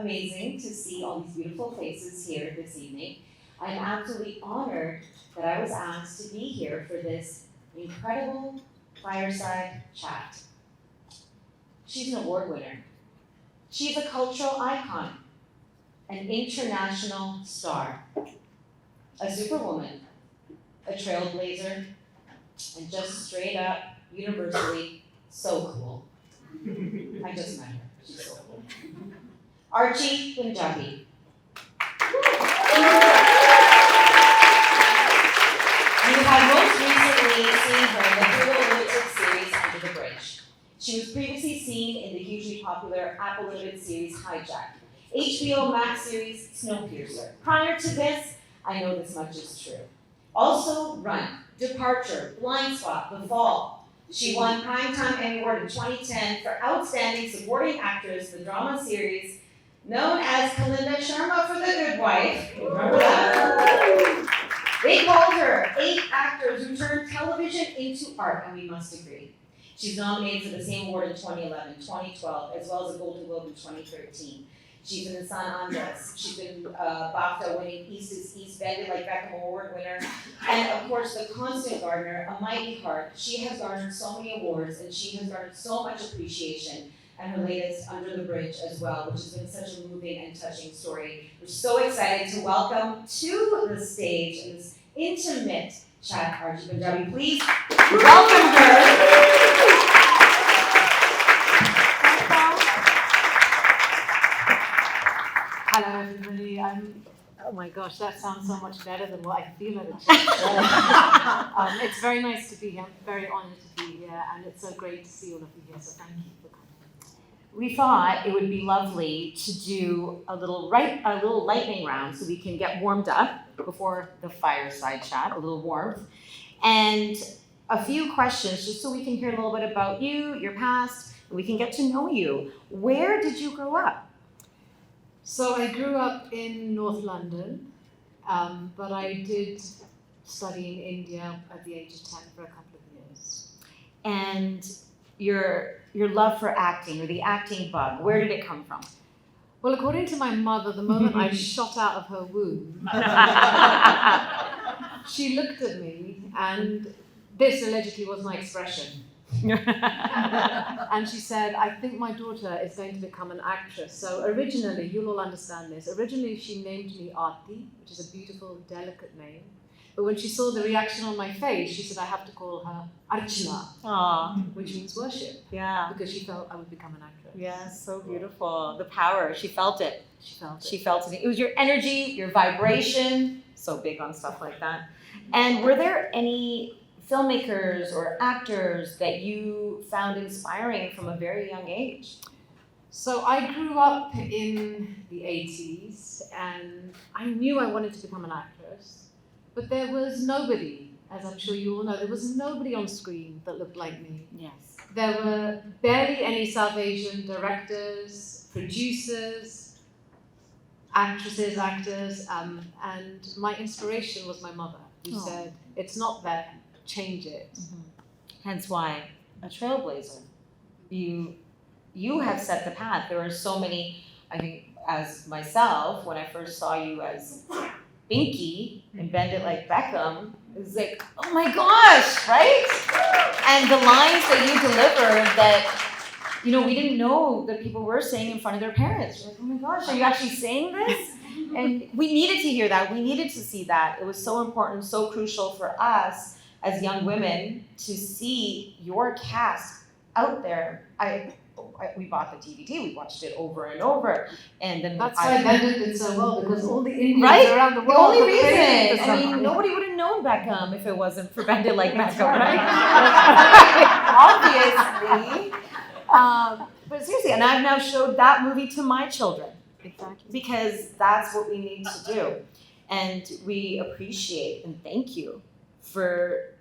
amazing to see all these beautiful faces here this evening. I'm absolutely honored that I was asked to be here for this incredible Fireside Chat. She's an award winner. She's a cultural icon, an international star, a superwoman, a trailblazer, and just straight up, universally, so cool. I just met her. She's so cool. Archie Panjabi. You have most recently seen her in the Hulu Limited series Under the Bridge. She was previously seen in the hugely popular Apple Limited series Hijack, HBO Max series Snowpiercer. Prior to this, I know this much is true. Also, Run, Departure, Blind Spot, The Fall. She won Primetime Emmy Award in 2010 for Outstanding Supporting Actress in the drama series known as Kalinda Sharma for The Good Wife. Remember that? They called her 8 actors who turned television into art, and we must agree. She's nominated for the same award in 2011, 2012, as well as a Golden Globe in 2013. She's been in San Andres. She's been BAFTA-winning East is East, Bend Like Beckham Award winner, and of course the constant gardener, a mighty heart. She has garnered so many awards, and she has garnered so much appreciation. And her latest, Under the Bridge, as well, which has been such a moving and touching story. We're so excited to welcome to the stage in this intimate chat, Archie Panjabi. Please welcome her. Hello, everybody. Oh my gosh, that sounds so much better than what I feel at a chat. It's very nice to be here. I'm very honored to be here, and it's so great to see all of you here. So thank you for coming. We thought it would be lovely to do a little lightning round so we can get warmed up before the fireside chat, a little warmth, and a few questions just so we can hear a little bit about you, your past, and we can get to know you. Where did you grow up? So I grew up in North London, but I did study in India at the age of 10 for a couple of years. And your love for acting, or the acting bug, where did it come from? Well, according to my mother, the moment I shot out of her womb, she looked at me, and this allegedly was my expression. And she said, I think my daughter is going to become an actress. So originally, you'll all understand this, originally she named me Aarti, which is a beautiful, delicate name. But when she saw the reaction on my face, she said I have to call her Archana, which means worship. Yeah. Because she felt I would become an actress. Yeah, so beautiful. The power, she felt it. She felt it. It was your energy, your vibration, so big on stuff like that. And were there any filmmakers or actors that you found inspiring from a very young age? So I grew up in the 80s, and I knew I wanted to become an actress. But there was nobody, as I'm sure you all know, there was nobody on screen that looked like me. Yes. There were barely any South Asian directors, producers, actresses, actors, and my inspiration was my mother, who said, it's not there, change it. Mm-hmm. Hence why a trailblazer. You have set the path. There are so many, I think, as myself, when I first saw you as Binky and Bend It Like Beckham, it was like, oh my gosh, right? And the lines that you delivered that, we didn't know that people were saying in front of their parents. We're like, oh my gosh, are you actually saying this? And we needed to hear that. We needed to see that. It was so important, so crucial for us as young women to see your cast out there. We bought the DVD, we watched it over and over, and then that's why Bend did so well, because all the Indians around the world. The only reason, nobody would have known Beckham if it wasn't for Bend It Like Beckham, right? Obviously. But seriously, and I've now showed that movie to my children. Exactly. Because that's what we need to do. And we appreciate and thank you for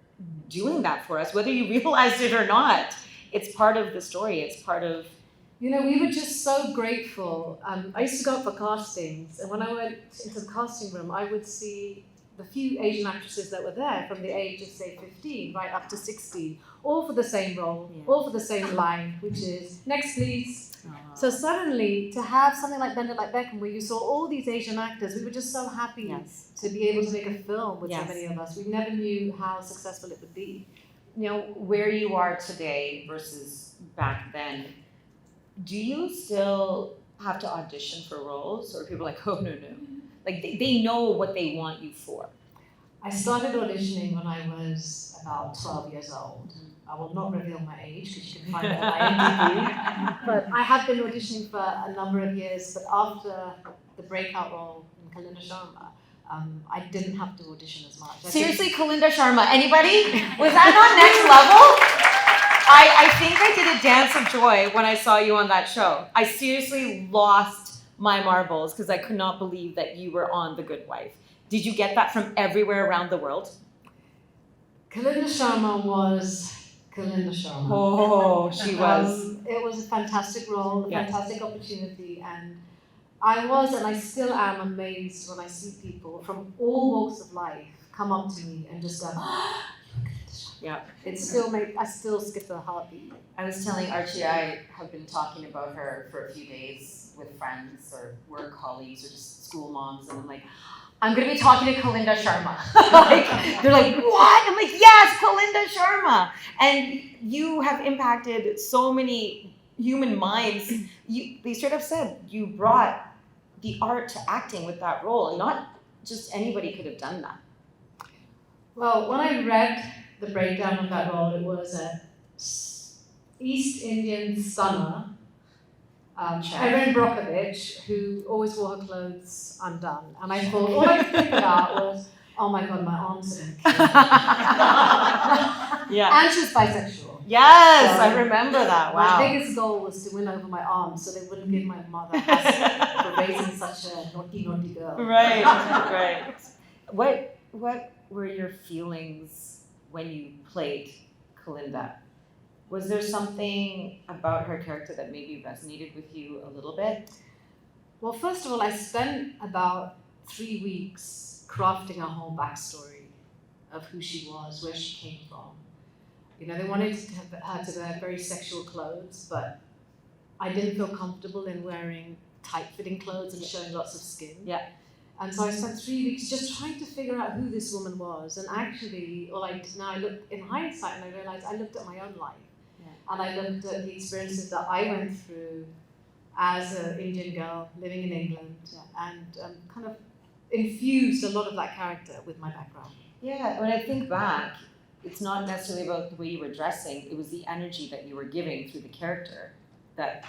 doing that for us, whether you realized it or not. It's part of the story. It's part of... we were just so grateful. I used to go up for castings, and when I went into the casting room, I would see the few Asian actresses that were there from the age of, say, 15 right up to 16, all for the same role, all for the same line, which is, next please. So suddenly, to have something like Bend It Like Beckham, where you saw all these Asian actors, we were just so happy to be able to make a film with so many of us. We never knew how successful it would be. You know, where you are today versus back then, do you still have to audition for roles, or are people like, oh, no? Like, they know what they want you for. I started auditioning when I was about 12 years old. I will not reveal my age because you can find it on my IMDb. But I have been auditioning for a number of years, but after the breakout role in Kalinda Sharma, I didn't have to audition as much. Seriously, Kalinda Sharma, anybody? Was that not next level? I think I did a dance of joy when I saw you on that show. I seriously lost my marbles because I could not believe that you were on The Good Wife. Did you get that from everywhere around the world? Kalinda Sharma was Kalinda Sharma. Oh, she was. It was a fantastic role, a fantastic opportunity, and I was and I still am amazed when I see people from all walks of life come up to me and just go, yeah. I still skip a heartbeat. I was telling Archie I have been talking about her for a few days with friends or work colleagues or just school moms, and I'm like, I'm going to be talking to Kalinda Sharma. Like, they're like, what? I'm like, yes, Kalinda Sharma. And you have impacted so many human minds. They straight up said you brought the art to acting with that role, and not just anybody could have done that. Well, when I read the breakdown of that role, it was a East Indian stunner, Erin Brockovich, who always wore her clothes undone. And I thought, all I could think about was, oh my God, my arms are going to kill me. And she was bisexual. Yes, so I remember that. Wow. My biggest goal was to win over my arms so they wouldn't give my mother hassle for raising such a naughty girl. Right. What were your feelings when you played Kalinda? Was there something about her character that maybe resonated with you a little bit? Well, first of all, I spent about 3 weeks crafting a whole backstory of who she was, where she came from. You know, they wanted her to wear very sexual clothes, but I didn't feel comfortable in wearing tight-fitting clothes and showing lots of skin. Yeah. And so I spent 3 weeks just trying to figure out who this woman was. And actually, I look in hindsight and I realized I looked at my own life. And I looked at the experiences that I went through as an Indian girl living in England, and kind of infused a lot of that character with my background. Yeah, when I think back, it's not necessarily about the way you were dressing, it was the energy that you were giving through the character that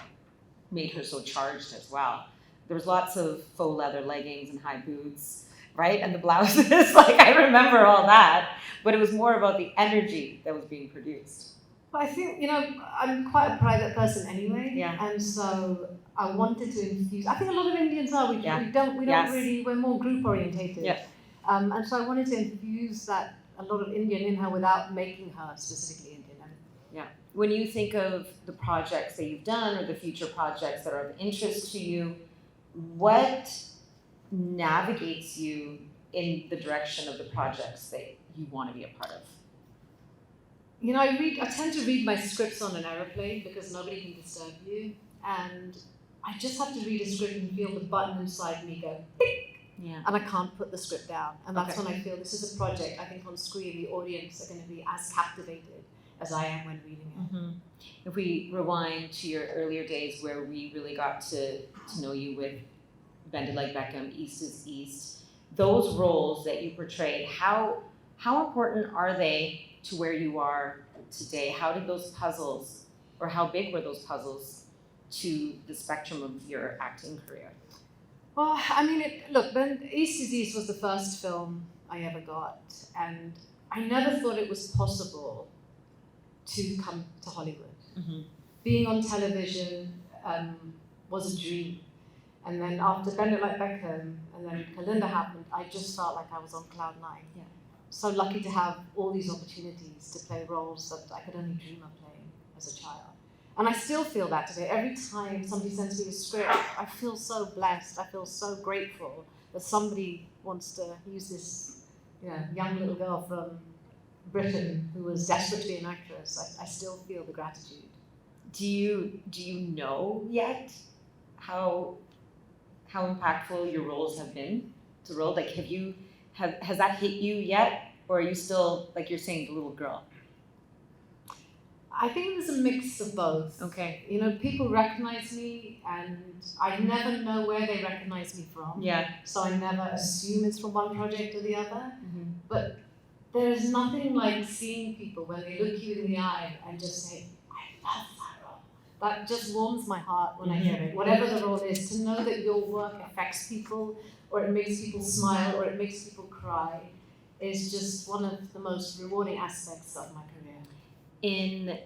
made her so charged as well. There was lots of faux leather leggings and high boots, right? And the blouses, like I remember all that, but it was more about the energy that was being produced. But I think, I'm quite a private person anyway, and so I wanted to infuse. I think a lot of Indians are. We don't really. We're more group orientated. Yeah. And so I wanted to infuse that a lot of Indian in her without making her specifically Indian. Yeah. When you think of the projects that you've done or the future projects that are of interest to you, what navigates you in the direction of the projects that you want to be a part of? I tend to read my scripts on an aeroplane because nobody can disturb you, and I just have to read a script and feel the button inside me go, tick, and I can't put the script down. And that's when I feel this is a project, I think on screen the audience are going to be as captivated as I am when reading it. Mm-hmm. If we rewind to your earlier days where we really got to know you with Bend It Like Beckham, East is East, those roles that you portrayed, how important are they to where you are today? How did those puzzles, or how big were those puzzles to the spectrum of your acting career? Well, East is East was the first film I ever got, and I never thought it was possible to come to Hollywood. Mm-hmm. Being on television was a dream. And then after Bend It Like Beckham and then Kalinda happened, I just felt like I was on cloud nine. Yeah. So lucky to have all these opportunities to play roles that I could only dream of playing as a child. And I still feel that today. Every time somebody sends me a script, I feel so blessed. I feel so grateful that somebody wants to use this young little girl from Britain who was desperate to be an actress, I still feel the gratitude. Do you know yet how impactful your roles have been to the world? Like, has that hit you yet, or are you still, like you're saying, the little girl? I think there's a mix of both. Okay. People recognize me, and I never know where they recognize me from. Yeah. So I never assume it's from one project or the other. Mm-hmm. But there is nothing like seeing people when they look you in the eye and just say, I love that role. That just warms my heart when I hear it. Whatever the role is, to know that your work affects people, or it makes people smile, or it makes people cry, is just one of the most rewarding aspects of my career. In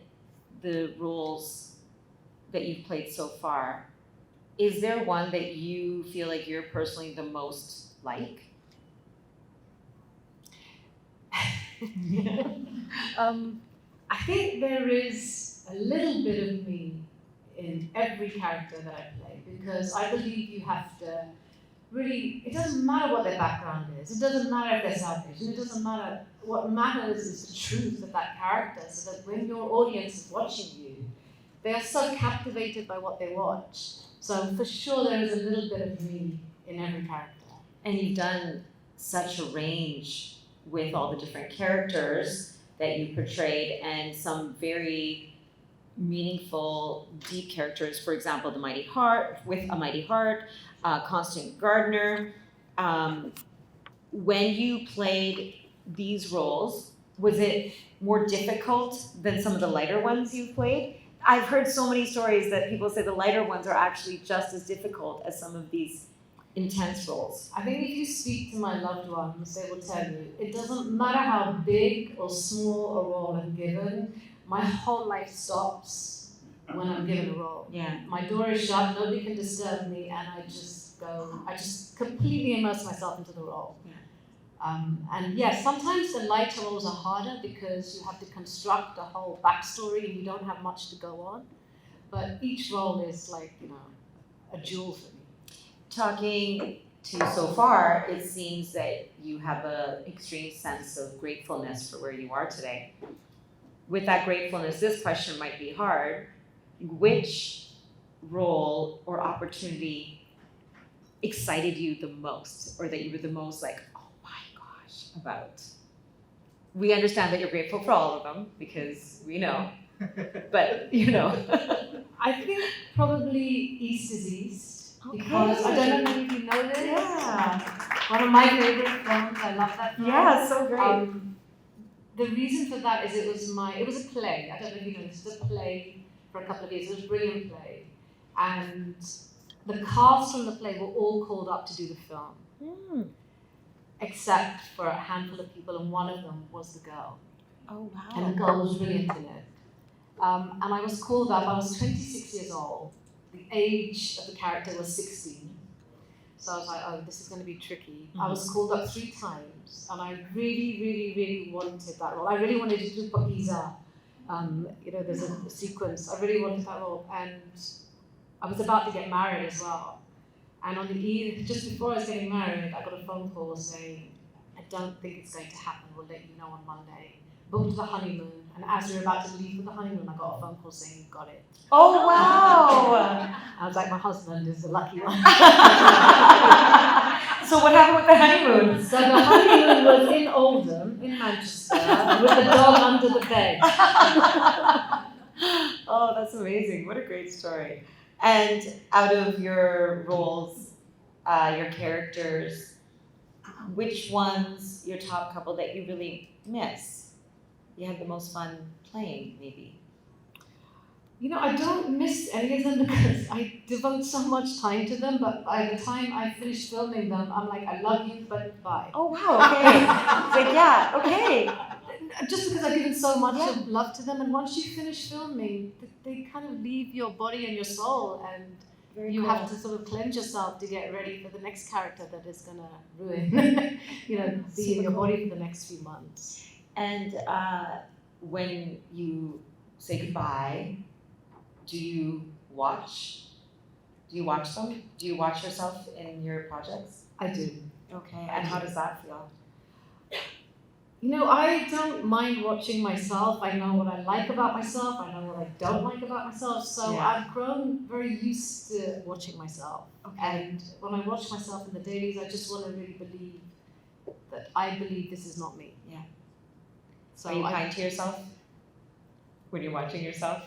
the roles that you've played so far, is there one that you feel like you're personally the most like? I think there is a little bit of me in every character that I play, because I believe you have to really, it doesn't matter what their background is, it doesn't matter if they're South Asian, it doesn't matter. What matters is the truth of that character, so that when your audience is watching you, they are so captivated by what they watch. So for sure there is a little bit of me in every character. And you've done such a range with all the different characters that you portrayed, and some very meaningful, deep characters. For example, the Mighty Heart, with A Mighty Heart, Constant Gardener. When you played these roles, was it more difficult than some of the lighter ones you've played? I've heard so many stories that people say the lighter ones are actually just as difficult as some of these intense roles. I think if you speak to my loved ones, they will tell you, it doesn't matter how big or small a role I'm given, my whole life stops when I'm given a role. Yeah. My door is shut, nobody can disturb me, and I just completely immerse myself into the role. Yeah. And yes, sometimes the lighter roles are harder because you have to construct a whole backstory and you don't have much to go on. But each role is like, a jewel for me. Talking to you so far, it seems that you have an extreme sense of gratefulness for where you are today. With that gratefulness, this question might be hard. Which role or opportunity excited you the most, or that you were the most like, oh my gosh, about? We understand that you're grateful for all of them, because we know, but I think probably East is East, because I don't know if you know this. Yeah. One of my favorite films, I love that film. Yeah, so great. The reason for that is it was a play. I don't know if you know this. It was a play for a couple of years. It was a brilliant play. And the cast from the play were all called up to do the film. Except for a handful of people, and one of them was the girl. Oh, wow. And the girl was brilliant in it. And I was called up, I was 26 years old. The age of the character was 16. So I was like, oh, this is going to be tricky. I was called up 3 times, and I really, really, really wanted that role. I really wanted to do Pakiza. There's a sequence. I really wanted that role. And I was about to get married as well. And on the eve, just before I was getting married, I got a phone call saying, I don't think it's going to happen. We'll let you know on Monday. Booked the honeymoon. And as we were about to leave for the honeymoon, I got a phone call saying, you've got it. Oh, wow. I was like, my husband is the lucky one. So what happened with the honeymoon? So the honeymoon was in Oldham, in Manchester, with the dog under the bed. Oh, that's amazing. What a great story. And out of your roles, your characters, which one's your top couple that you really miss? You had the most fun playing, maybe? I don't miss any of them because I devote so much time to them, but by the time I finish filming them, I'm like, I love you, but bye. Oh, wow, okay. It's like, yeah, okay. Just because I've given so much of love to them, and once you finish filming, they kind of leave your body and your soul, and Very you cool. have to sort of cleanse yourself to get ready for the next character that is going to ruin, be in your body for the next few months. And when you say goodbye, do you watch them? Do you watch yourself in your projects? I do. Okay, and how does that feel? I don't mind watching myself. I know what I like about myself. I know what I don't like about myself. So Yeah. I've grown very used to watching myself. And when I watch myself in the dailies, I just want to really believe that I believe this is not me. Yeah. So Are you kind to yourself when you're watching yourself?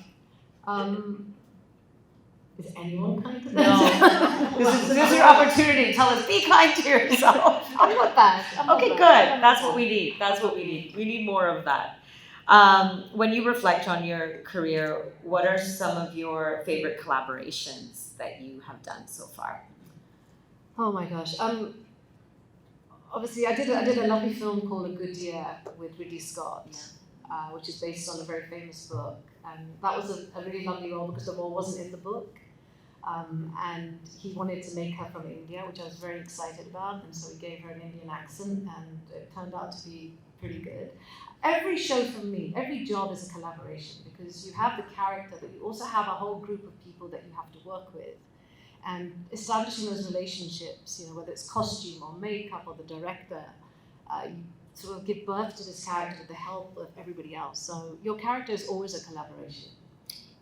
Is anyone kind to No. themselves? This is your opportunity to tell us, be kind to yourself. I'm not bad. I'm not Okay, bad. good. I'm That's not what we bad. need. That's what we need. We need more of that. When you reflect on your career, what are some of your favorite collaborations that you have done so far? Oh my gosh. Obviously, I did a lovely film called A Good Year with Ridley Scott, which is based on a very famous book. And that was a really lovely role because the role wasn't in the book. And he wanted to make her from India, which I was very excited about. And so he gave her an Indian accent, and it turned out to be pretty good. Every show from me, every job is a collaboration because you have the character, but you also have a whole group of people that you have to work with. And establishing those relationships, whether it's costume or makeup or the director, you sort of give birth to this character with the help of everybody else. So your character is always a collaboration.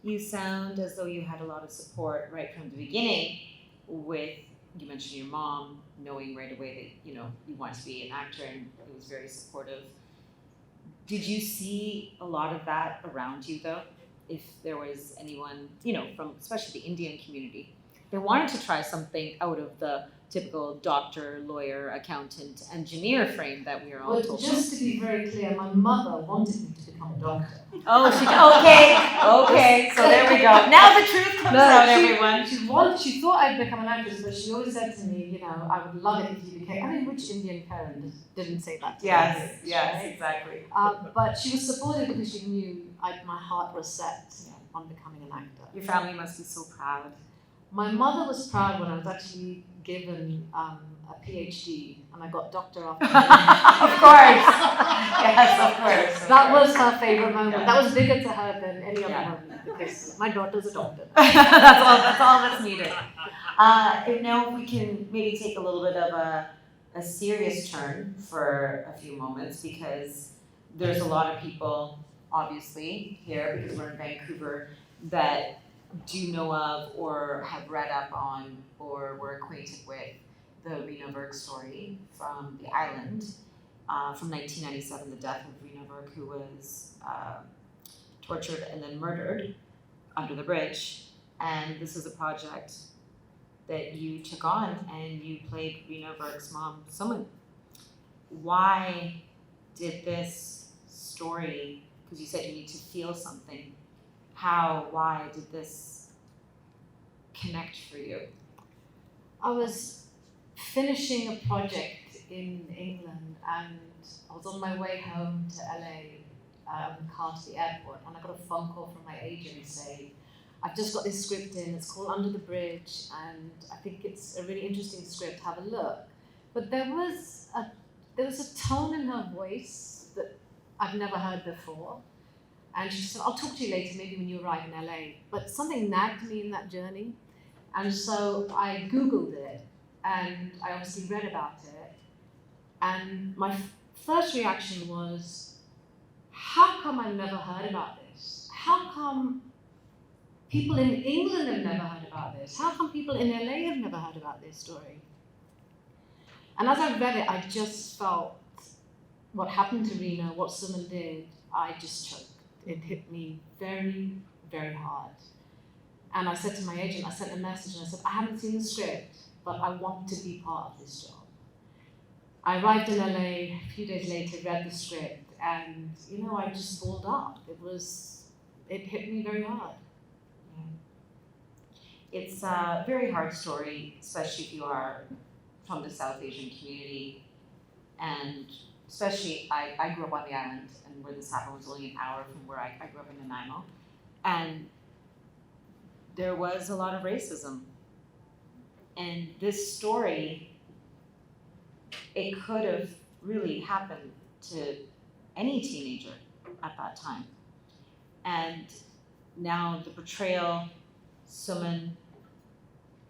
You sound as though you had a lot of support right from the beginning with, you mentioned your mom, knowing right away that, you wanted to be an actor and it was very supportive. Did you see a lot of that around you though? If there was anyone, from especially the Indian community, they wanted to try something out of the typical doctor, lawyer, accountant, engineer frame that we are all Well, told. just to be very clear, my mother wanted me to become a doctor. Oh, okay, so there we go. Now the truth comes out, everyone. She thought I'd become an actress, but she always said to me, I would love it if you became. I mean, which Indian parent didn't say that to me? Yes, Right? exactly. But she was supportive because she knew my heart was set on becoming an actor. Your family must be so proud. My mother was proud when I was actually given a PhD and I got doctor after Of course. Yes, of course. That was her favorite moment. Yeah. That was bigger to her than any other Yeah. moment because my daughter's a doctor. That's all that's needed. And now we can maybe take a little bit of a serious turn for a few moments because there's a lot of people, obviously, here because we're in Vancouver, that do know of or have read up on or were acquainted with the Reena Virk story from the island from 1997, the death of Reena Virk, who was tortured and then murdered under the bridge. And this is a project that you took on and you played Reena Virk's mom, Suman. Why did this story, because you said you need to feel something, why did this connect for you? I was finishing a project in England and I was on my way home to LA in the car to the airport and I got a phone call from my agent saying, I've just got this script in, it's called Under the Bridge and I think it's a really interesting script, have a look. But there was a tone in her voice that I've never heard before. And she said, I'll talk to you later, maybe when you arrive in LA. But something nagged me in that journey. And so I Googled it, and I obviously read about it. And my first reaction was, how come I've never heard about this? How come people in England have never heard about this? How come people in LA have never heard about this story? And as I read it, I just felt what happened to Reena, what Suman did, I just choked. It hit me very, very hard. And I said to my agent, I sent a message and I said, I haven't seen the script, but I want to be part of this job. I arrived in LA a few days later, read the script, and I just balled up. It hit me very hard. It's a very hard story, especially if you are from the South Asian community. And especially, I grew up on the island, and where this happened was only an hour from where I grew up in Nanaimo. And there was a lot of racism. And this story, it could have really happened to any teenager at that time. And now the portrayal, Suman,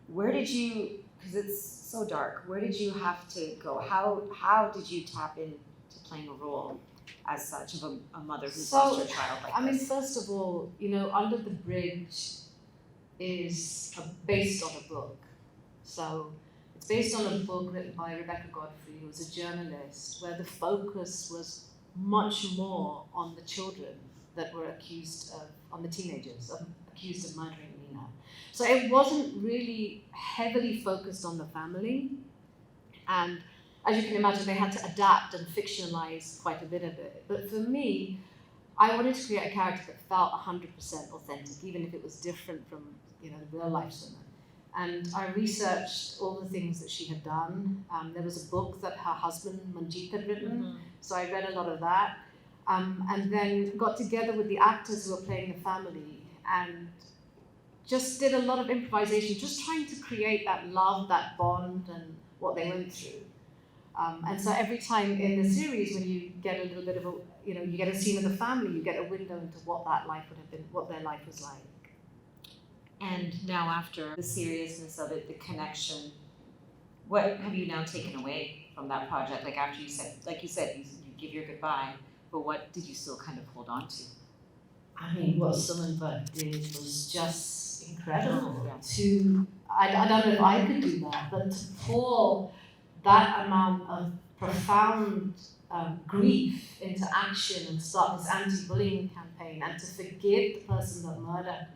where did you, because it's so dark, where did you have to go? How did you tap into playing a role as such of a mother who's So, lost her child like I mean, this? first of all, Under the Bridge is based on a book. So it's based on a book written by Rebecca Godfrey, who was a journalist, where the focus was much more on the children that were on the teenagers, accused of murdering Nina. So it wasn't really heavily focused on the family. And as you can imagine, they had to adapt and fictionalize quite a bit of it. But for me, I wanted to create a character that felt 100% authentic, even if it was different from the real life women. And I researched all the things that she had done. There was a book that her husband Manjeet had written, so I read a lot of that. And then got together with the actors who were playing the family and just did a lot of improvisation, just trying to create that love, that bond, and what they went through. And so every time in the series, when you get a little bit of you get a scene of the family, you get a window into what that life would have been, what their life was like. And now after the seriousness of it, the connection, what have you now taken away from that project? Like after you said, you give your goodbye, but what did you still kind of hold on to? I mean, what Sumanvat did was just incredible. Yeah. I don't know if I could do that, but to pour that amount of profound grief into action and start this anti-bullying campaign and to forgive the person that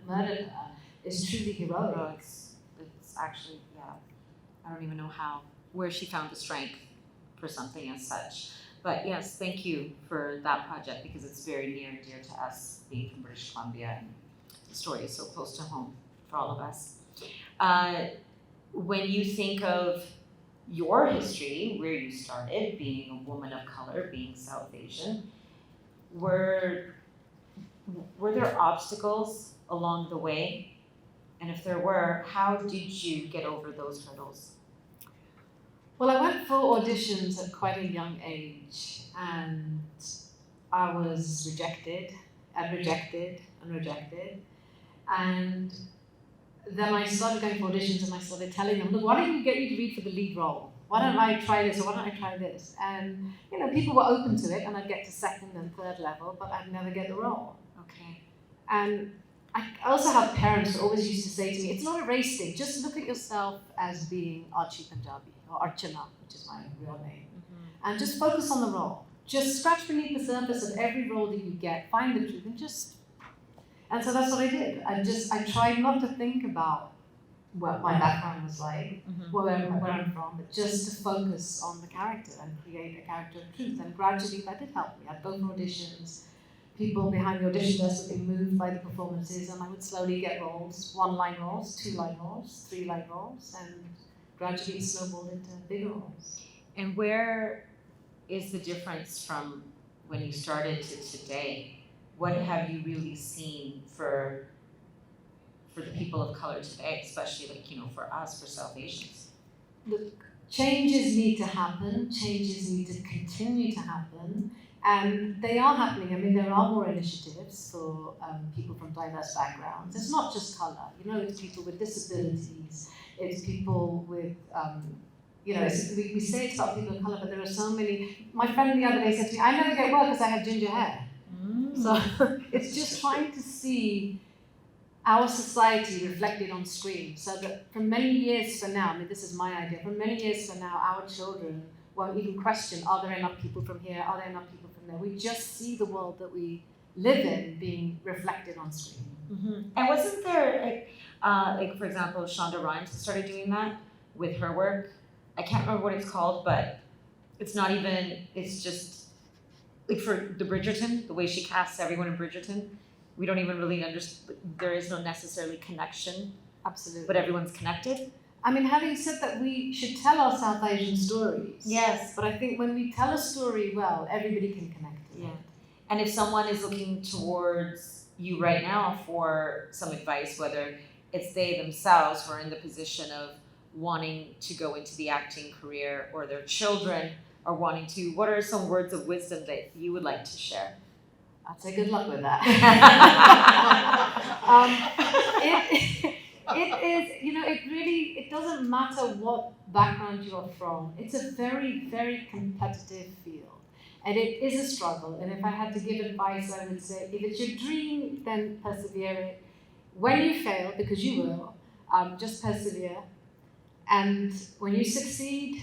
murdered her is truly heroic. No, it's actually, I don't even know where she found the strength for something as such. But yes, thank you for that project because it's very near and dear to us being from British Columbia and the story is so close to home for all of us. When you think of your history, where you started, being a woman of color, being South Asian, were there obstacles along the way? And if there were, how did you get over those hurdles? Well, I went for auditions at quite a young age, and I was rejected, and rejected, and rejected. And then I started going for auditions and I started telling them, look, why don't you get me to read for the lead role? Why don't I try this or why don't I try this? And people were open to it and I'd get to second and third level, but I'd never get the role. Okay. And I also have parents who always used to say to me, it's not a race thing, just look at yourself as being Archie Panjabi or Archana, which is my real name. And just focus on the role. Just scratch beneath the surface of every role that you get, find the truth and so that's what I did. I tried not to think about what my background was like, where I'm from, but just to focus on the character and create a character of truth. And gradually that did help me. I'd go for auditions, people behind the audition desk would be moved by the performances, and I would slowly get roles, 1-line roles, 2-line roles, 3-line roles, and gradually it snowballed into bigger roles. And where is the difference from when you started to today? What have you really seen for the people of color today, especially for us, for South Asians? Look, changes need to happen, changes need to continue to happen, and they are happening. I mean, there are more initiatives for people from diverse backgrounds. It's not just color, it's people with disabilities, it's people with, we say it's about people of color, but there are so many. My friend the other day said to me, I never get work because I have ginger hair. So it's just trying to see our society reflected on screen so that for many years from now, I mean, this is my idea, for many years from now, our children won't even question, are there enough people from here? Are there enough people from there? We just see the world that we live in being reflected on screen. And wasn't there, for example, Shonda Rhimes started doing that with her work? I can't remember what it's called, but it's just, like for the Bridgerton, the way she casts everyone in Bridgerton, we don't even really understand, there is no necessarily connection. Absolutely. But everyone's connected. I mean, having said that, we should tell our South Asian stories. Yes. But I think when we tell a story well, everybody can connect to it. And if someone is looking towards you right now for some advice, whether it's they themselves who are in the position of wanting to go into the acting career or their children are wanting to, what are some words of wisdom that you would like to share? I'd say good luck with that. It doesn't matter what background you're from. It's a very, very competitive field. And it is a struggle. And if I had to give advice, I would say, if it's your dream, then persevere it. When you fail, because you will, just persevere. And when you succeed,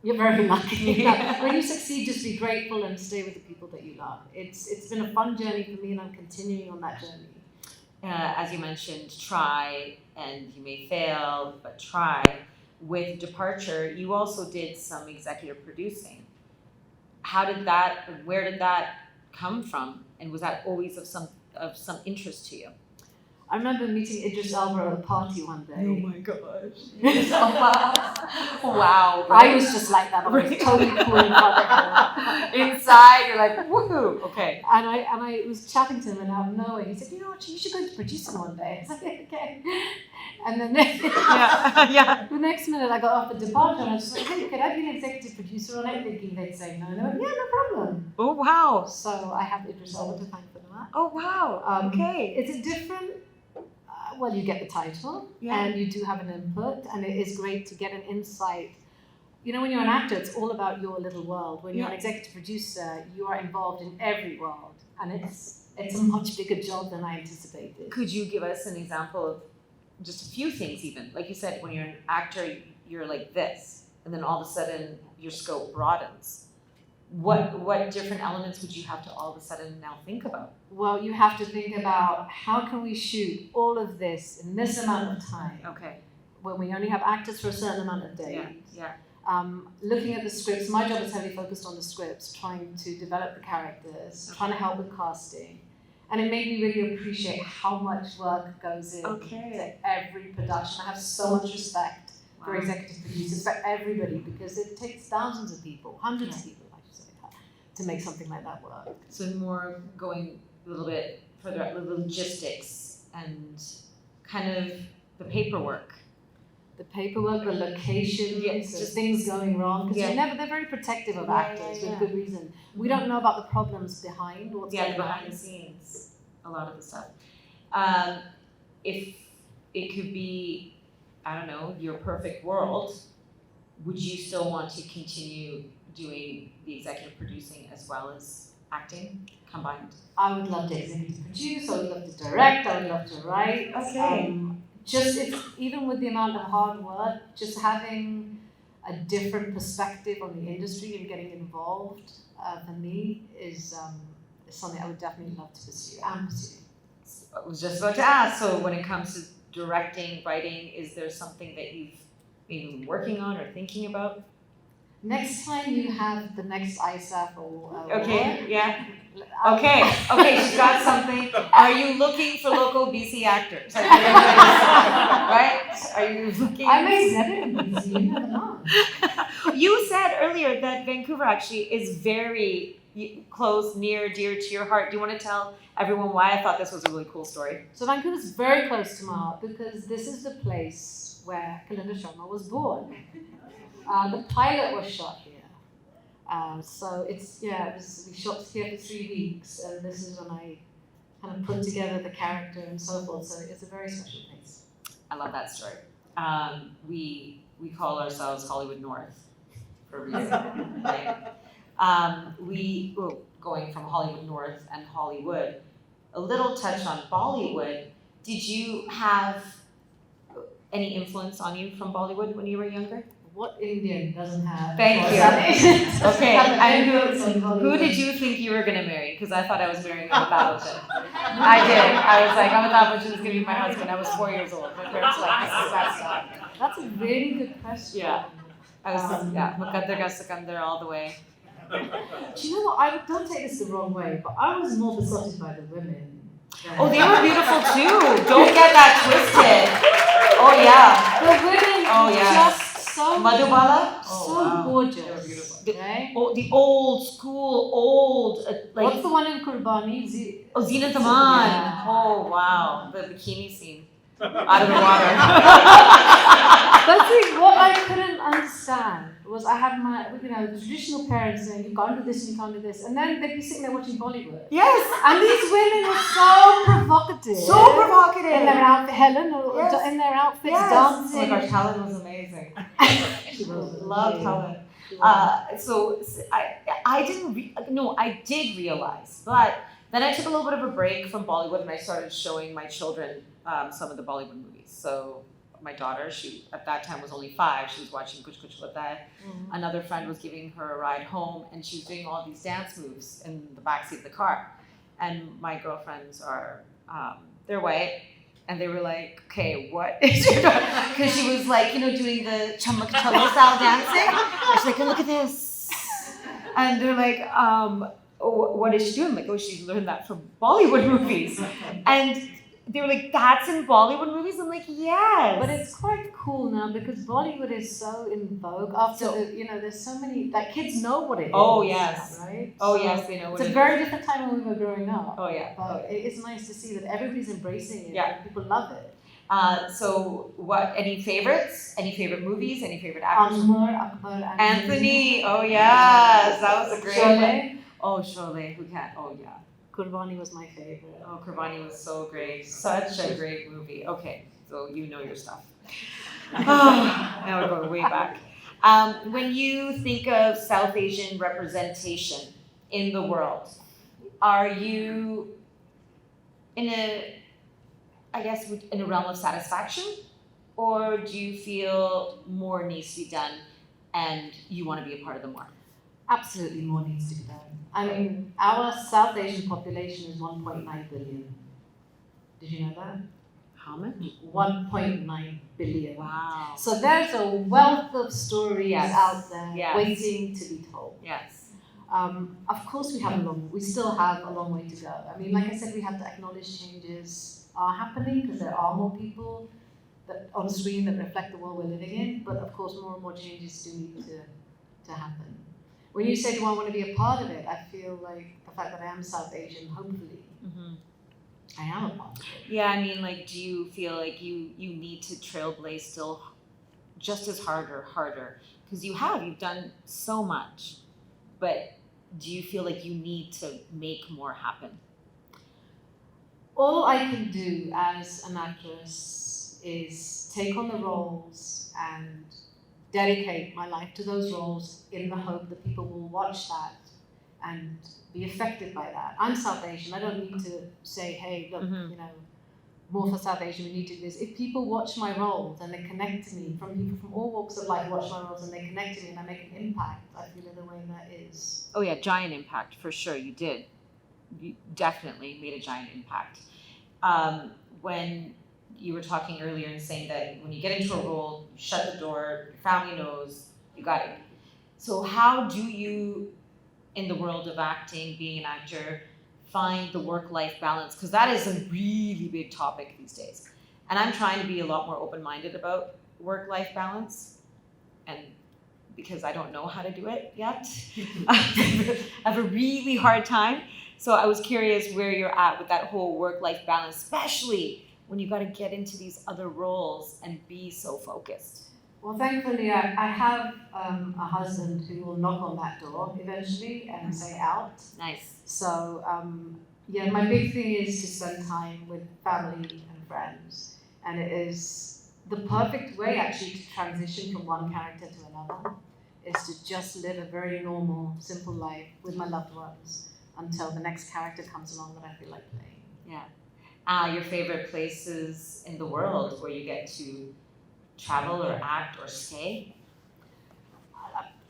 you're very lucky. When you succeed, just be grateful and stay with the people that you love. It's been a fun journey for me, and I'm continuing on that journey. As you mentioned, try, and you may fail, but try. With Departure, you also did some executive producing. Where did that come from? And was that always of some interest to you? I remember meeting Idris Elba at a party one day. Oh my gosh. Wow. I was just like that. I was totally cool in front of her. Inside, you're like, woohoo, okay. And I was chatting to him, and out of nowhere, he said, you know what, you should go to producing one day. I was like, okay. And then the next minute, I got off at Departure, and I was just like, hey, could I be an executive producer on it? Thinking they'd say no. And I went, yeah, no problem. Oh, wow. So I have Idris Elba to thank for that. Oh, wow. Okay. It's a different... well, you get the title, and you do have an input, and it is great to get an insight. You know, when you're an actor, it's all about your little world. When you're an executive producer, you are involved in every world, and it's a much bigger job than I anticipated. Could you give us an example of just a few things even? Like you said, when you're an actor, you're like this, and then all of a sudden your scope broadens. What different elements would you have to all of a sudden now think about? Well, you have to think about how can we shoot all of this in this amount of time. Okay. When we only have actors for a certain amount of days. Yeah. Looking at the scripts, my job is heavily focused on the scripts, trying to develop the characters, trying to help with casting. And it made me really appreciate how much work goes in to every production. I have so much respect for executive producers, for everybody, because it takes thousands of people, hundreds of people, to make something like that work. So more going a little bit further at the logistics and kind of the paperwork. The paperwork, the locations, just things going wrong. Because they're very protective of actors with good reason. We don't know about the problems behind what's going on. Behind the scenes, a lot of the stuff. If it could be, I don't know, your perfect world, would you still want to continue doing the executive producing as well as acting combined? I would love to executive produce, I would love to direct, I would love to write. Okay. Even with the amount of hard work, just having a different perspective on the industry and getting involved, for me, is something I would definitely love to pursue and pursue. I was just about to ask, so when it comes to directing, writing, is there something that you've maybe been working on or thinking about? Next time you have the next iSAFF or Okay, Okay, she's got something. Are you looking for local BC actors? Right? Are you looking? I may never in BC, you never know. You said earlier that Vancouver actually is very close, near, dear to your heart. Do you want to tell everyone why I thought this was a really cool story? So Vancouver is very close to my heart because this is the place where Kalinda Sharma was born. The pilot was shot here. So we shot here for 3 weeks, and this is when I kind of put together the character and so forth. So it's a very special place. I love that story. We call ourselves Hollywood North for a reason, right? Going from Hollywood North and Hollywood, a little touch on Bollywood. Did you have any influence on you from Bollywood when you were younger? What Indian doesn't have? Thank you. Okay, and who did you think you were going to marry? Because I thought I was marrying Amitabh Bachchan. I did. I was like, Amitabh Bachchan is going to be my husband. I was 4 years old. My parents were like, this is that stuff. That's a really good question. Yeah. I was, Muqaddar ka Sikandar all the way. Do you know what? Don't take this the wrong way, but I was more besotted by the women. Oh, they were beautiful too. Don't get that twisted. Oh, yeah. The women just so Madhubala? Gorgeous. They were beautiful. Right? The old school, What's the one in Kurbani? Zeenat Aman. Yeah. Oh, wow. The bikini scene. Out of the water. But see, what I couldn't understand was I had my, traditional parents saying, you can't do this and you can't do this. And then they'd be sitting there watching Bollywood. Yes. And these women were so provocative. So provocative. In their outfit, in their outfits, dancing. Oh my gosh, Helen was amazing. She was. Loved Helen. I did realize, but then I took a little bit of a break from Bollywood and I started showing my children some of the Bollywood movies. So my daughter, she at that time was only 5. She was watching Kuch Kuch Hota Hai. Another friend was giving her a ride home, and she was doing all these dance moves in the backseat of the car. And my girlfriends are, they're white, and they were like, "Okay, what is your daughter?" Because she was like, doing the chamak chalo style dancing. And she's like, "Oh, look at this," and they're like, "What is she doing?" I'm like, "Oh, she's learned that from Bollywood movies," and they were like, "That's in Bollywood movies?" I'm like, "Yes." But it's quite cool now because Bollywood is so in vogue. After there's so many, like, kids know what it is. Oh, yes. Now, right? Oh, So yes, they know what it's it a is. very different time when we were growing up. Oh, yeah. But it is nice to see that everybody's embracing it. Yeah. And people love it. So any favorites? Any favorite movies? Any favorite actors? Anwar, Akbar, Anthony. Oh, yes. That was a great one. Sholay. Oh, Sholay. Who can't? Oh, yeah. Kurbani was my favorite. Oh, Kurbani was so great. Such a great movie. Okay, so you know your stuff. Now we're going way back. When you think of South Asian representation in the world, are you in a realm of satisfaction? Or do you feel more needs to be done and you want to be a part of the more? Absolutely more needs to be done. I mean, our South Asian population is 1.9 billion. Did you know that? How much? 1.9 billion. Wow. So there's a wealth of stories Yes. out there Yes. waiting to be told. Yes. Of course, we still have a long way to go. I mean, like I said, we have to acknowledge changes are happening because there are more people that on screen that reflect the world we're living in. But of course, more and more changes do need to happen. When you say, do I want to be a part of it, I feel like the fact that I am South Asian, hopefully, I am a part of it. Yeah, I mean, like, do you feel like you need to trailblaze still just as harder? Because you've done so much, but do you feel like you need to make more happen? All I can do as an actress is take on the roles and dedicate my life to those roles in the hope that people will watch that and be affected by that. I'm South Asian. I don't need to say, hey, look, more for South Asian, we need to do this. If people watch my roles and they connect to me, from people from all walks of life watch my roles and they connect to me and I make an impact, I feel in the way that is. Oh yeah, giant impact, for sure, you did. You definitely made a giant impact. When you were talking earlier and saying that when you get into a role, you shut the door, your family knows, you got it. So how do you, in the world of acting, being an actor, find the work-life balance? Because that is a really big topic these days. And I'm trying to be a lot more open-minded about work-life balance, and because I don't know how to do it yet. I have a really hard time. So I was curious where you're at with that whole work-life balance, especially when you got to get into these other roles and be so focused. Well, thankfully, I have a husband who will knock on that door eventually and say out. Nice. So, my big thing is to spend time with family and friends. And it is the perfect way, actually, to transition from one character to another, is to just live a very normal, simple life with my loved ones until the next character comes along that I feel like playing. Yeah. Your favorite places in the world where you get to travel or act or stay?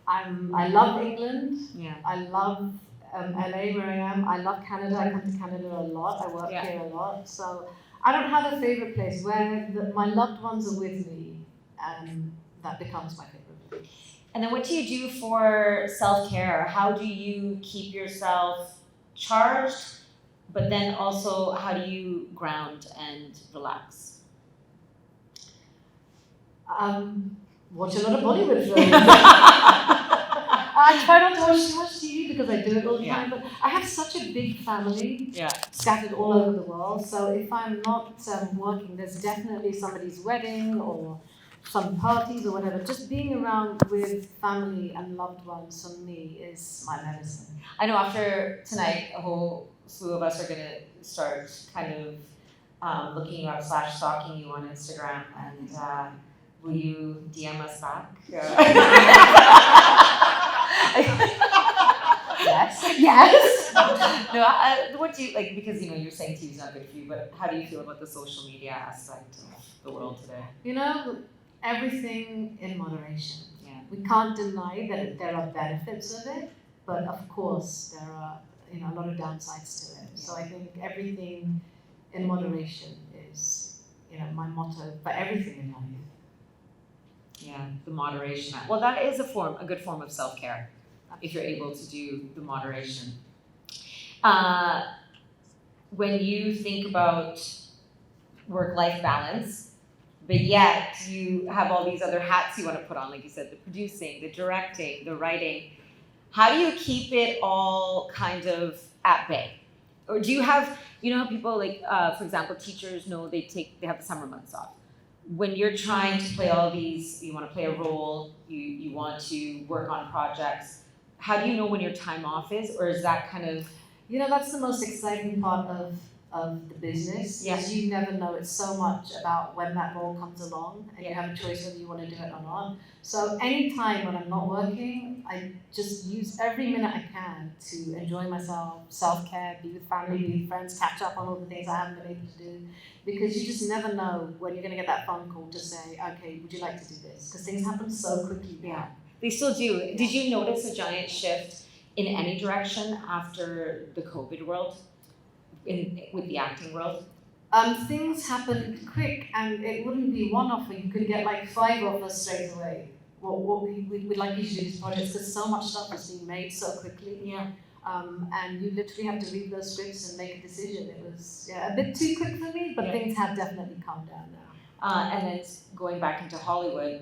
I love England. Yeah. I love LA where I am. I love Canada. I come to Canada a lot. I work here a lot. So I don't have a favorite place where my loved ones are with me, and that becomes my favorite place. And then what do you do for self-care? How do you keep yourself charged, but then also how do you ground and relax? Watch a lot of Bollywood films. I try not to watch too much TV because I do it all the time, but I have such a big family scattered all over the world, so if I'm not working, there's definitely somebody's wedding or some parties or whatever. Just being around with family and loved ones for me is my medicine. I know after tonight, a whole slew of us are going to start kind of looking you up / stalking you on Instagram, and will you DM us back? Yes. No, what do you like? Because you're saying TV's not good for you, but how do you feel about the social media aspect of the world today? Everything in moderation. Yeah. We can't deny that there are benefits of it, but of course there are a lot of downsides to it. So I think everything in moderation is my motto for everything in life. Yeah, the moderation. Well, that is a good form of self-care, if you're able to do the moderation. When you think about work-life balance, but yet you have all these other hats you want to put on, like you said, the producing, the directing, the writing, how do you keep it all kind of at bay? Or do you have, how people for example, teachers know they have the summer months off. When you're trying to play all these, you want to play a role, you want to work on projects, how do you know when your time off is, or is that kind of... that's the most exciting part of the business. Yeah. Is you never know. It's so much about when that role comes along, and you have a choice whether you want to do it or not. So any time when I'm not working, I just use every minute I can to enjoy myself, self-care, be with family, be with friends, catch up on all the things I haven't been able to do. Because you just never know when you're going to get that phone call to say, okay, would you like to do this? Because things happen so quickly. Yeah, they still do. Did you notice a giant shift in any direction after the COVID world, with the acting world? Things happened quick, and it wouldn't be one offer. You could get like 5 offers straight away. What we'd like you to do these projects, because so much stuff is being made so quickly. Yeah. And you literally have to read those scripts and make a decision. It was a bit too quick for me, but things have definitely calmed down now. And then going back into Hollywood,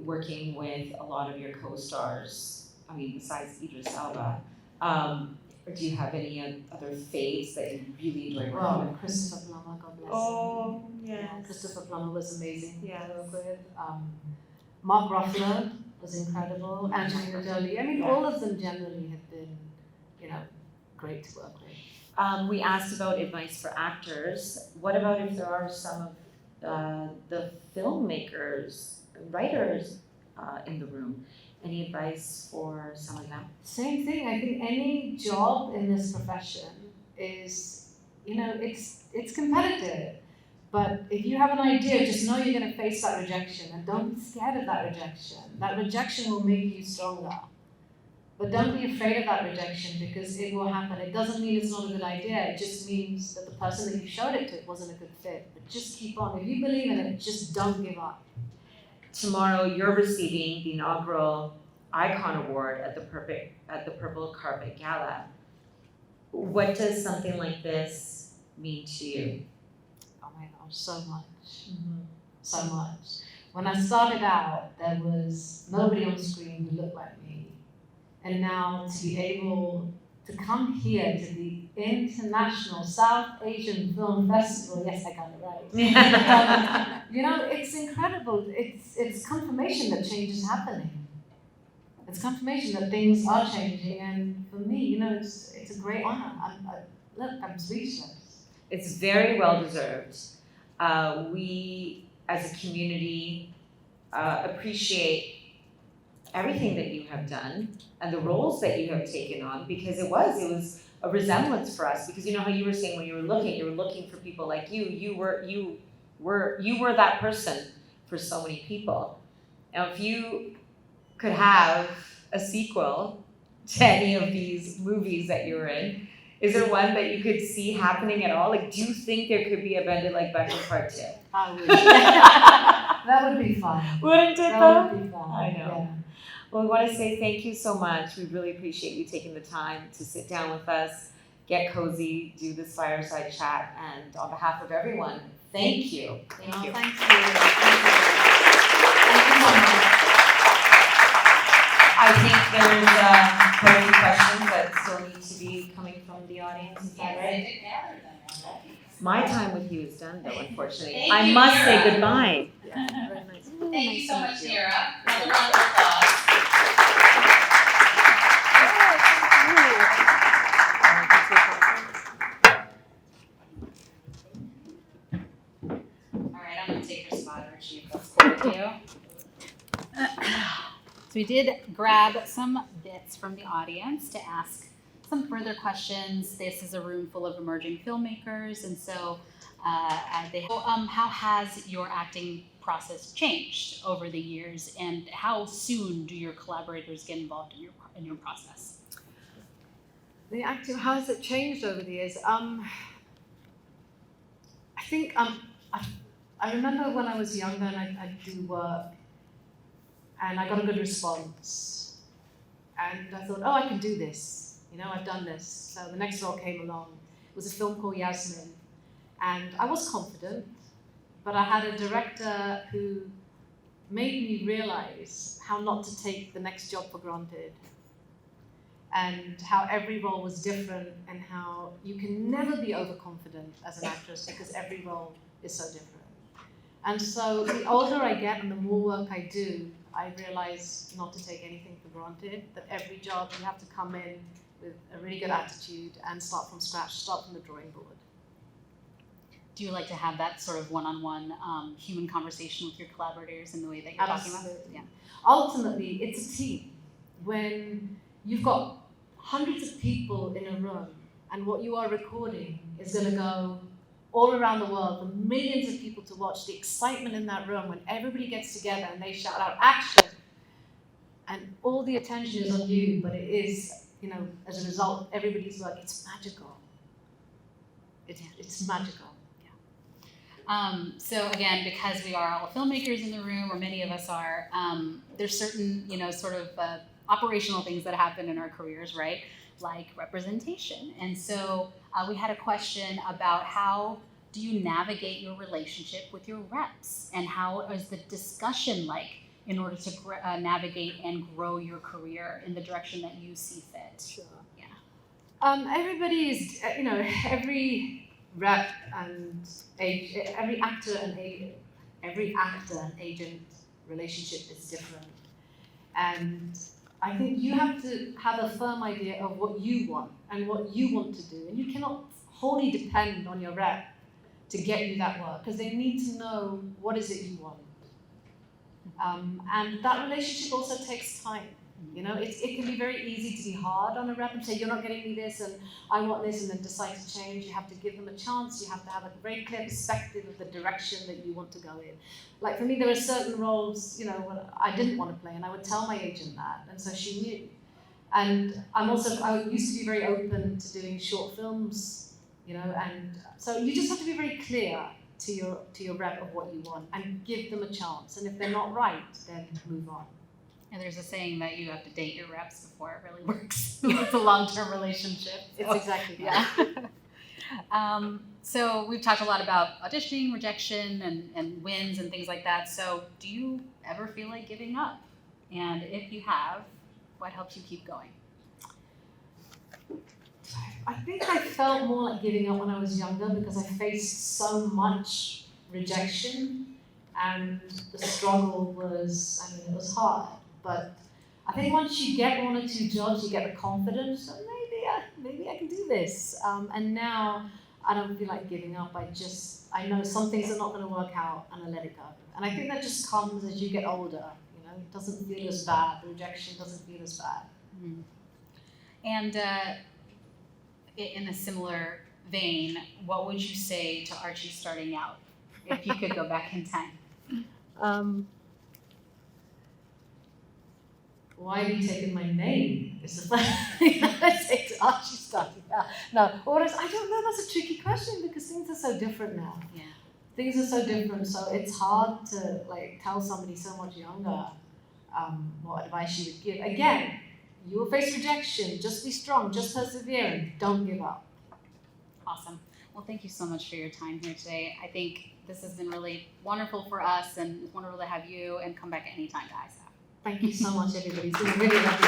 working with a lot of your co-stars, besides Idris Elba, do you have any other faves that you really enjoy working with? Christopher Plummer, God bless him. Oh, yes. Christopher Plummer was amazing Yeah. to work with. Mark Ruffalo was incredible. Angelina Jolie. All of them generally have been, great to work with. We asked about advice for actors. What about if there are some of the filmmakers, writers in the room? Any advice for some of them? Same thing. I think any job in this profession is, it's competitive. But if you have an idea, just know you're going to face that rejection, and don't be scared of that rejection. That rejection will make you stronger. But don't be afraid of that rejection, because it will happen. It doesn't mean it's not a good idea. It just means that the person that you showed it to wasn't a good fit. But just keep on. If you believe in it, just don't give up. Tomorrow, you're receiving the inaugural Icon Award at the Purple Carpet Gala. What does something like this mean to you? Oh my gosh, so much. So much. When I started out, there was nobody on screen who looked like me. And now to be able to come here to the International South Asian Film Festival, yes, I got it right. It's incredible. It's confirmation that change is happening. It's confirmation that things are changing, and for me, it's a great honor. I'm speechless. It's very well deserved. We, as a community, appreciate everything that you have done and the roles that you have taken on, because it was a resemblance for us. Because how you were saying when you were looking for people like you. You were that person for so many people. Now, if you could have a sequel to any of these movies that you were in, is there one that you could see happening at all? Do you think there could be a Bended Like Beckham Part 2? I wish. That would be fun. Wouldn't it though? That would be fun. I know. Yeah. Well, we want to say thank you so much. We really appreciate you taking the time to sit down with us, get cozy, do this fireside chat, and on behalf of everyone, thank you. Thank you. Thank you. I think there's quite a few questions that still need to be coming from the audience. Is that right? My time with you is done, though, unfortunately. Thank I you, must Nira. say goodbye. Very nice. Thank you so much, Nira. Another round of applause. All right, I'm gonna take your spot, Archie, if that's cool with you. So we did grab some bits minutes from the audience to ask some further questions. This is a room full of emerging filmmakers, and so how has your acting process changed over the years, and how soon do your collaborators get involved in your process? The acting, how has it changed over the years? I think I remember when I was younger and I'd do work and I got a good response. And I thought, oh, I can do this. You know, I've done this. So the next role came along. It was a film called Yasmin. And I was confident, but I had a director who made me realize how not to take the next job for granted. And how every role was different, and how you can never be overconfident as an actress because every role is so different. And so the older I get and the more work I do, I realize not to take anything for granted, that every job you have to come in with a really good attitude and start from scratch, start from the drawing board. Do you like to have that sort of one-on-one human conversation with your collaborators in the way that you're talking about? Yeah. Ultimately, it's a team. When you've got hundreds of people in a room and what you are recording is going to go all around the world for millions of people to watch, the excitement in that room when everybody gets together and they shout out action and all the attention is on you, but it is, you know, as a result of everybody's work, it's magical. It's magical. So again, because we are all filmmakers in the room, or many of us are, there's certain, sort of operational things that happen in our careers, right? Like representation. And so we had a question about how do you navigate your relationship with your reps, and how is the discussion like in order to navigate and grow your career in the direction that you see fit? Sure. Yeah. Everybody is, every rep and every actor and agent relationship is different. And I think you have to have a firm idea of what you want and what you want to do. And you cannot wholly depend on your rep to get you that work, because they need to know what is it you want. And that relationship also takes time. You know, it can be very easy to be hard on a rep and say, you're not getting me this and I want this, and then decide to change. You have to give them a chance. You have to have a very clear perspective of the direction that you want to go in. Like for me, there were certain roles, when I didn't want to play, and I would tell my agent that, and so she knew. And I used to be very open to doing short films, and so you just have to be very clear to your rep of what you want and give them a chance. And if they're not right, then move on. And there's a saying that you have to date your reps before it really works. It's a long-term relationship. So, it's exactly that. Yeah. So we've talked a lot about auditioning, rejection, and wins and things like that. So do you ever feel like giving up? And if you have, what helps you keep going? I think I felt more like giving up when I was younger because I faced so much rejection, and the struggle was, it was hard. But I think once you get one or two jobs, you get the confidence that maybe I can do this. And now I don't feel like giving up. I know some things are not going to work out, and I let it go. And I think that just comes as you get older. It doesn't feel as bad. The rejection doesn't feel as bad. Mm-hmm. And in a similar vein, what would you say to Archie starting out, if you could go back in time? Why have you taken my name? Is the first thing I say to Archie starting out. No, I don't know, that's a tricky question because things are so different now. Yeah. Things are so different, so it's hard to tell somebody so much younger what advice you would give. Again, you will face rejection, just be strong, just persevere, and don't give up. Awesome. Well, thank you so much for your time here today. I think this has been really wonderful for us, and it's wonderful to have you, and come back anytime to iSAFF. Thank you so much, everybody. It's been really lovely.